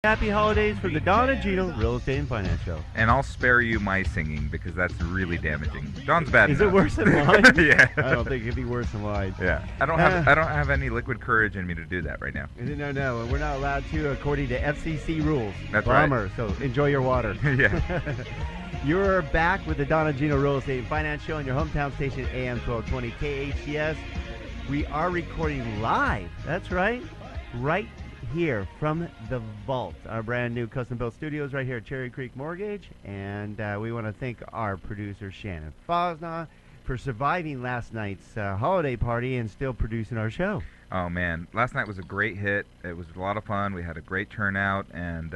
Happy holidays from the Don and Gino Real Estate and Finance Show. And I'll spare you my singing because that's really damaging. Don's bad Is enough. it worse than mine? Yeah. I don't think it'd be worse than mine. Yeah. I don't have any liquid courage in me to do that right now. No, we're not allowed to according to FCC rules. That's Bummer, right. so enjoy your water. Yeah. You're back with the Don and Gino Real Estate and Finance Show on your hometown station, AM 1220 KHCS. We are recording live. That's right. Right here from the Vault, our brand new custom-built studios right here at Cherry Creek Mortgage. And we want to thank our producer, Shannon Fosna, for surviving last night's holiday party and still producing our show. Oh, man. Last night was a great hit. It was a lot of fun. We had a great turnout. And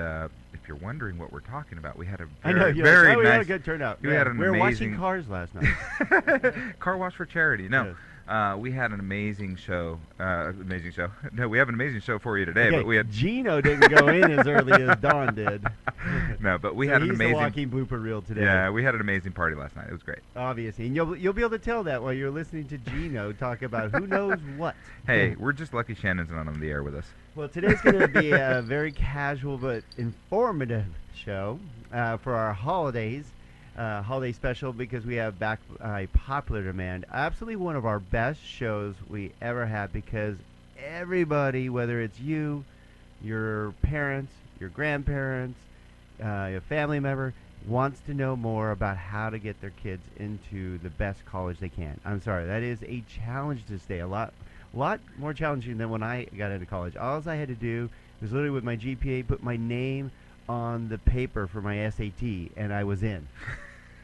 if you're wondering what we're talking about, we had a very we nice... had a good turnout. We had an we were amazing... watching cars last night. Car wash for charity. No. Yes. We had an amazing show. No, we have an amazing show for you today. Okay, But we had Gino didn't go in as early as Don did. No, but we So had an he's amazing. the walking blooper reel today. Yeah, we had an amazing party last night. It was great. Obviously, and you'll be able to tell that while you're listening to Gino talk about who knows what. Hey, we're just lucky Shannon's not on the air with us. Well, today's going to be a very casual but informative show for our holidays. Holiday special because we have back by popular demand. Absolutely one of our best shows we ever had because everybody, whether it's you, your parents, your grandparents, your family member, wants to know more about how to get their kids into the best college they can. I'm sorry, that is a challenge to stay. A lot more challenging than when I got into college. All I had to do was literally with my GPA put my name on the paper for my SAT, and I was in.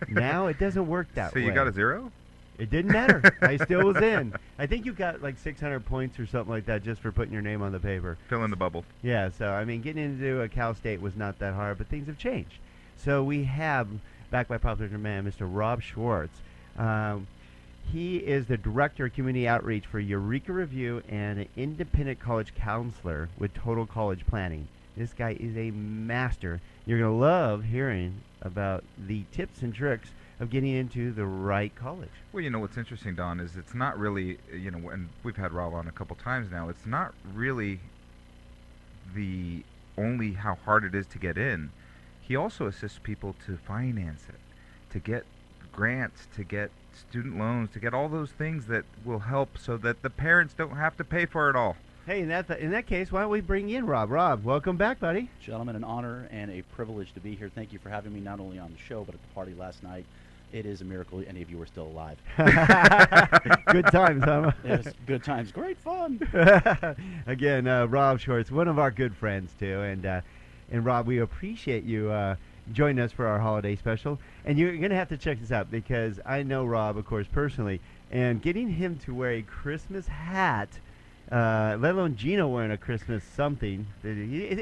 Now it doesn't work that way. So you got a 0? It didn't matter. I still was in. I think you got like 600 points or something like that just for putting your name on the paper. Fill in the bubble. Yeah, so I mean, getting into a Cal State was not that hard, but things have changed. So we have, back by popular demand, Mr. Rob Schwartz. He is the Director of Community Outreach for Eureka Review and an independent college counselor with Total College Planning. This guy is a master. You're going to love hearing about the tips and tricks of getting into the right college. Well, you know what's interesting, Don, is it's not really, and we've had Rob on a couple times now, it's not really the only how hard it is to get in. He also assists people to finance it, to get grants, to get student loans, to get all those things that will help so that the parents don't have to pay for it all. Hey, in that case, why don't we bring in Rob? Rob, welcome back, buddy. Gentlemen, an honor and a privilege to be here. Thank you for having me not only on the show but at the party last night. It is a miracle any of you are still alive. Good times, huh? Yes, good times. Great fun. Again, Rob Schwartz, one of our good friends, too. And Rob, we appreciate you joining us for our holiday special. And you're going to have to check this out because I know Rob, of course, personally. And getting him to wear a Christmas hat, let alone Gino wearing a Christmas something.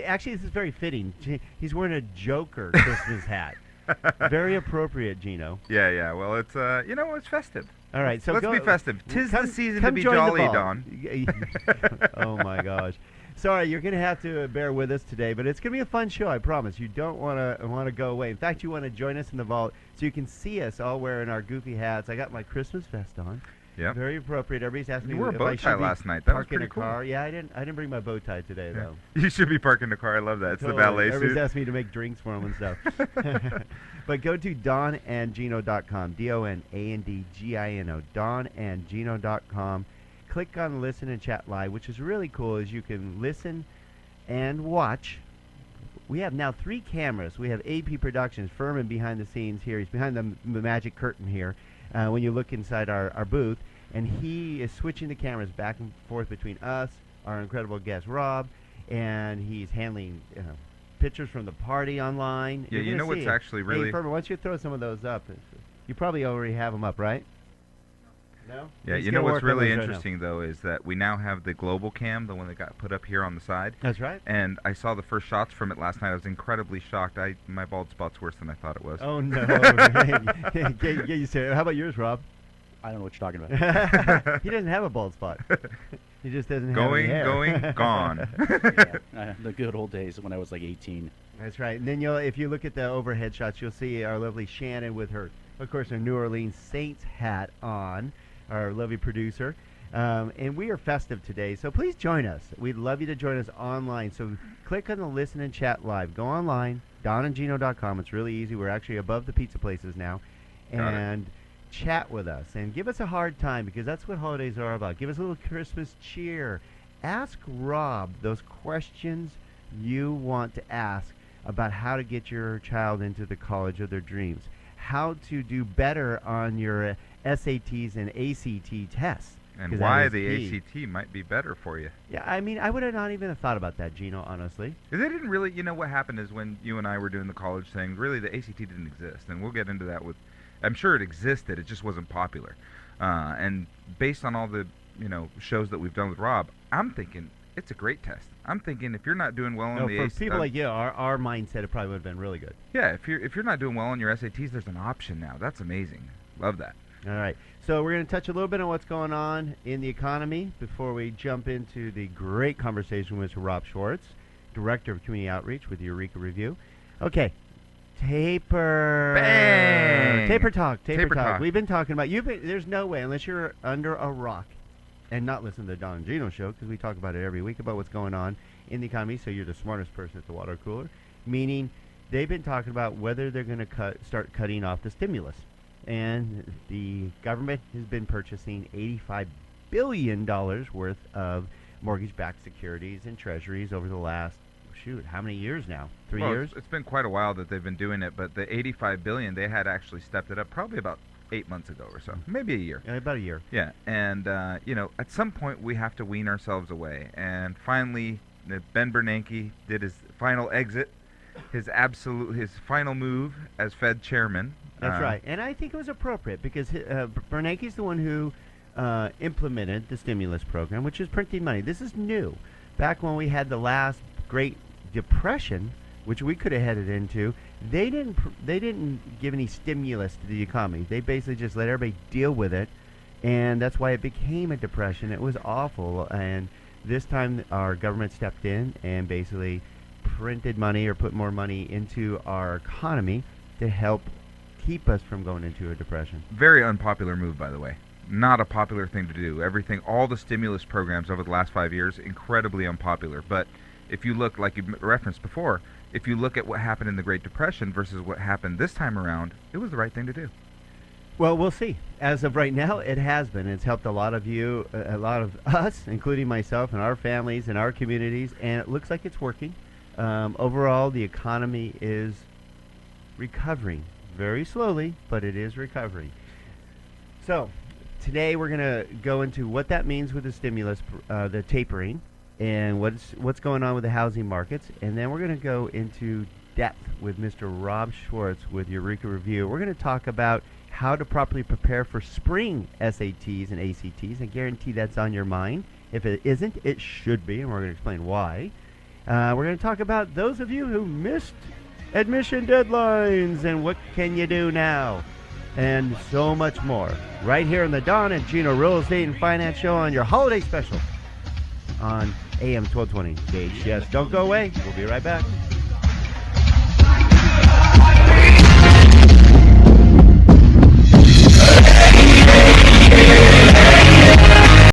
Actually, this is very fitting. He's wearing a Joker Christmas hat. Very appropriate, Gino. Yeah. Well, it's it's festive. All right, so let's be festive. 'Tis the season to be jolly, Don. Oh my gosh. Sorry, you're going to have to bear with us today, but it's going to be a fun show, I promise. You don't want to go away. In fact, you want to join us in the vault so you can see us all wearing our goofy hats. I got my Christmas vest on. Yeah. Very appropriate. Everybody's asking You me wore a if bow I tie should be last night. That was parking pretty a cool. car. Yeah, I didn't bring my bow tie today though. You should be parking the car. I love that. It's Totally. the ballet Everybody's suit. asked me to make drinks for them and stuff. But go to donandgino.com. DonandGino. Donandgino.com. Click on Listen and Chat Live, which is really cool. Is you can listen and watch. We have now 3 cameras. We have AP Productions, Furman behind the scenes here. He's behind the magic curtain here. When you look inside our booth, and he is switching the cameras back and forth between us, our incredible guest Rob, and he's handling pictures from the party online. Yeah, you know what's actually really... Hey, Furman, why don't you throw some of those up? You probably already have them up, right? No? Yeah, you know what's really interesting, though, is that we now have the global cam, the one that got put up here on the side. That's right. And I saw the first shots from it last night. I was incredibly shocked. My bald spot's worse than I thought it was. Oh, no. Get used to it. How about yours, Rob? I don't know what you're talking about. He doesn't have a bald spot. He just doesn't have any hair. Going, gone. Yeah, the good old days when I was like 18. That's right. And then if you look at the overhead shots, you'll see our lovely Shannon with her, of course, her New Orleans Saints hat on, our lovely producer. And we are festive today, so please join us. We'd love you to join us online. So click on the Listen and Chat Live. Go online, donandgino.com. It's really easy. We're actually above the pizza places now. And chat with us and give us a hard time, because that's what holidays are about. Give us a little Christmas cheer. Ask Rob those questions you want to ask about how to get your child into the college of their dreams, how to do better on your SATs and ACT tests. And why the ACT might be better for you. Yeah, I mean, I would have not even thought about that, Gino, honestly. They didn't really, what happened is when you and I were doing the college thing, really the ACT didn't exist. And we'll get into that with, I'm sure it existed, it just wasn't popular. And based on all the, shows that we've done with Rob, I'm thinking it's a great test. I'm thinking if you're not doing well on the ACT... For people like you, our mindset, it probably would have been really good. Yeah, if you're not doing well on your SATs, there's an option now. That's amazing. Love that. All right. So we're going to touch a little bit on what's going on in the economy before we jump into the great conversation with Rob Schwartz, Director of Community Outreach with Eureka Review. Okay. Taper. Bang! Taper talk. Taper talk. We've been talking about... There's no way, unless you're under a rock and not listen to the Don and Gino show, because we talk about it every week about what's going on in the economy, so you're the smartest person at the water cooler, meaning they've been talking about whether they're going to start cutting off the stimulus. And the government has been purchasing $85 billion worth of mortgage-backed securities and treasuries over the last, how many years now? 3 years? It's been quite a while that they've been doing it, but the $85 billion, they had actually stepped it up probably about 8 months ago or so, maybe a year. About a year. Yeah, and, at some point we have to wean ourselves away. And finally, Ben Bernanke did his final exit, his final move as Fed chairman. That's right. And I think it was appropriate because Bernanke's the one who implemented the stimulus program, which is printing money. This is new. Back when we had the last Great Depression, which we could have headed into, they didn't give any stimulus to the economy. They basically just let everybody deal with it, and that's why it became a depression. It was awful, and this time our government stepped in and basically printed money or put more money into our economy to help keep us from going into a depression. Very unpopular move, by the way. Not a popular thing to do. All the stimulus programs over the last 5 years, incredibly unpopular. But if you look, like you referenced before, if you look at what happened in the Great Depression versus what happened this time around, it was the right thing to do. Well, we'll see. As of right now, it has been. It's helped a lot of you, a lot of us, including myself and our families and our communities, and it looks like it's working. Overall, the economy is recovering. Very slowly, but it is recovering. So, today we're going to go into what that means with the stimulus, the tapering, and what's going on with the housing markets, and then we're going to go into depth with Mr. Rob Schwartz with Eureka Review. We're going to talk about how to properly prepare for spring SATs and ACTs. I guarantee that's on your mind. If it isn't, it should be, and we're going to explain why. We're going to talk about those of you who missed admission deadlines and what can you do now, and so much more right here on the Don and Gino Real Estate and Finance Show on your holiday special on AM 1220 JHS. Don't go away. We'll be right back.